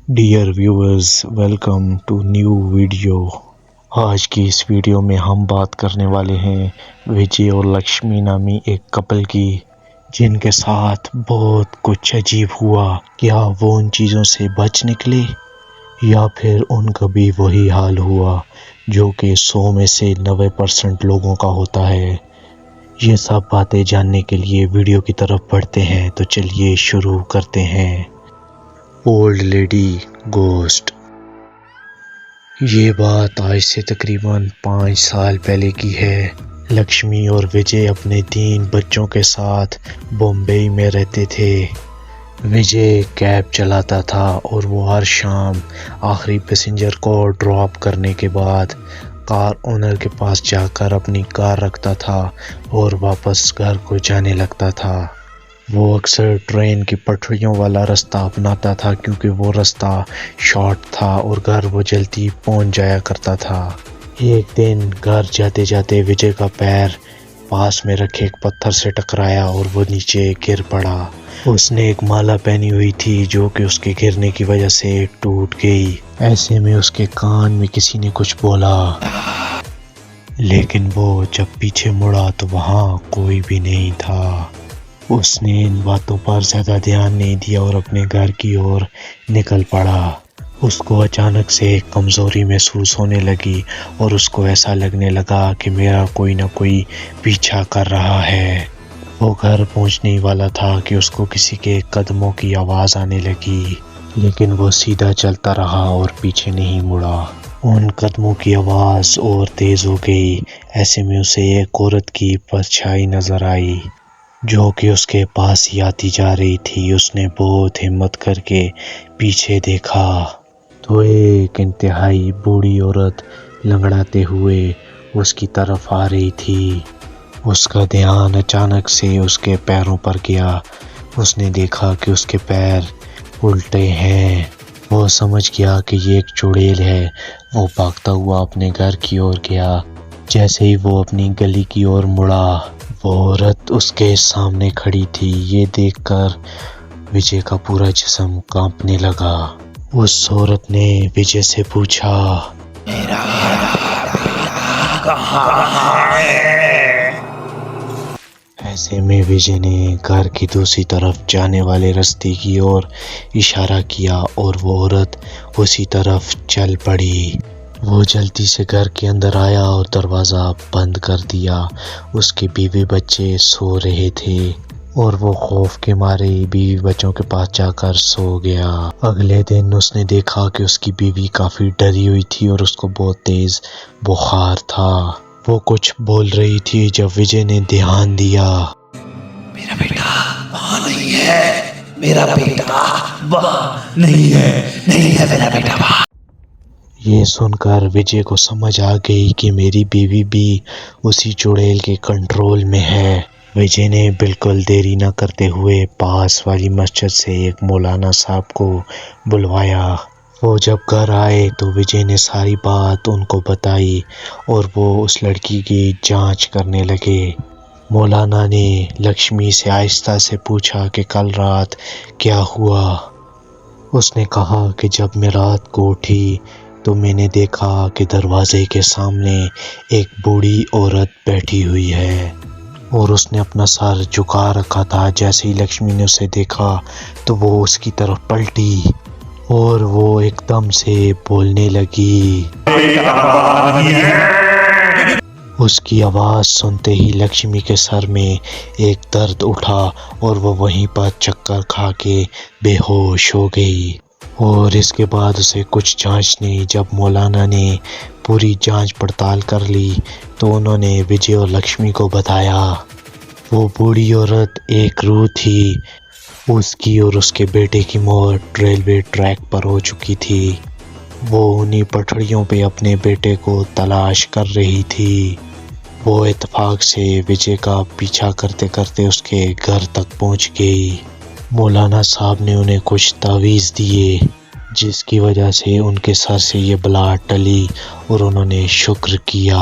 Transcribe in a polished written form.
Dear viewers, welcome to new video. आज की इस वीडियो में हम बात करने वाले हैं विजय और लक्ष्मी नामी एक कपल की, जिनके साथ बहुत कुछ अजीब हुआ। क्या वो उन चीज़ों से बच निकले या फिर उनका भी वही हाल हुआ जो कि 100 में से 90% लोगों का होता है। ये सब बातें जानने के लिए वीडियो की तरफ बढ़ते हैं, तो चलिए शुरू करते हैं। Old lady ghost. ये बात आज से तकरीबन 5 साल पहले की है। लक्ष्मी और विजय अपने 3 बच्चों के साथ बॉम्बे में रहते थे। विजय कैब चलाता था और वो हर शाम आखिरी पैसेंजर को ड्रॉप करने के बाद कार ओनर के पास जाकर अपनी कार रखता था और वापस घर को जाने लगता था। वो अक्सर ट्रेन की पटरियों वाला रास्ता अपनाता था क्योंकि वो रास्ता शॉर्ट था और घर वो जल्दी पहुंच जाया करता था। एक दिन घर जाते जाते विजय का पैर पास में रखे एक पत्थर से टकराया और वो नीचे गिर पड़ा। उसने एक माला पहनी हुई थी जो कि उसके गिरने की वजह से टूट गई। ऐसे में उसके कान में किसी ने कुछ बोला, लेकिन वो जब पीछे मुड़ा तो वहाँ कोई भी नहीं था। उसने इन बातों पर ज़्यादा ध्यान नहीं दिया और अपने घर की ओर निकल पड़ा। उसको अचानक से कमज़ोरी महसूस होने लगी और उसको ऐसा लगने लगा कि मेरा कोई ना कोई पीछा कर रहा है। वो घर पहुंचने ही वाला था कि उसको किसी के कदमों की आवाज़ आने लगी, लेकिन वो सीधा चलता रहा और पीछे नहीं मुड़ा। उन कदमों की आवाज़ और तेज़ हो गई। ऐसे में उसे एक औरत की परछाई नज़र आई जो कि उसके पास ही आती जा रही थी। उसने बहुत हिम्मत करके पीछे देखा तो एक इंतहाई बूढ़ी औरत लंगड़ाते हुए उसकी तरफ आ रही थी। उसका ध्यान अचानक से उसके पैरों पर गया। उसने देखा कि उसके पैर उल्टे हैं। वो समझ गया कि ये एक चुड़ैल है। वो भागता हुआ अपने घर की ओर गया। जैसे ही वो अपनी गली की ओर मुड़ा, वो औरत उसके सामने खड़ी थी। ये देखकर विजय का पूरा जिस्म कांपने लगा। उस औरत ने विजय से पूछा, मेरा कहाँ है? ऐसे में विजय ने घर की दूसरी तरफ जाने वाले रास्ते की ओर इशारा किया और वो औरत उसी तरफ चल पड़ी। वो जल्दी से घर के अंदर आया और दरवाज़ा बंद कर दिया। उसके बीवी बच्चे सो रहे थे और वो खौफ के मारे बीवी बच्चों के पास जाकर सो गया। अगले दिन उसने देखा कि उसकी बीवी काफ़ी डरी हुई थी और उसको बहुत तेज़ बुखार था। वो कुछ बोल रही थी जब विजय ने ध्यान दिया। मेरा बेटा वहाँ नहीं है, मेरा बेटा वहाँ नहीं है, नहीं है मेरा बेटा वहाँ। ये सुनकर विजय को समझ आ गई कि मेरी बीवी भी उसी चुड़ैल के कंट्रोल में है। विजय ने बिल्कुल देरी न करते हुए पास वाली मस्जिद से एक मौलाना साहब को बुलवाया। वो जब घर आए तो विजय ने सारी बात उनको बताई और वो उस लड़की की जांच करने लगे। मौलाना ने लक्ष्मी से आहिस्ता से पूछा कि कल रात क्या हुआ। उसने कहा कि जब मैं रात को उठी तो मैंने देखा कि दरवाजे के सामने एक बूढ़ी औरत बैठी हुई है और उसने अपना सर झुका रखा था। जैसे ही लक्ष्मी ने उसे देखा तो वो उसकी तरफ पलटी और वो एकदम से बोलने लगी। उसकी आवाज़ सुनते ही लक्ष्मी के सर में एक दर्द उठा और वो वहीं पर चक्कर खा के बेहोश हो गई। और इसके बाद उसे कुछ जांच नहीं। जब मौलाना ने पूरी जांच पड़ताल कर ली तो उन्होंने विजय और लक्ष्मी को बताया। वो बूढ़ी औरत एक रूह थी। उसकी और उसके बेटे की मौत रेलवे ट्रैक पर हो चुकी थी। वो उन्हीं पटरियों पे अपने बेटे को तलाश कर रही थी। वो इत्तेफाक से विजय का पीछा करते करते उसके घर तक पहुंच गई। मौलाना साहब ने उन्हें कुछ तावीज़ दिए जिसकी वजह से उनके सर से ये बला टली और उन्होंने शुक्र किया।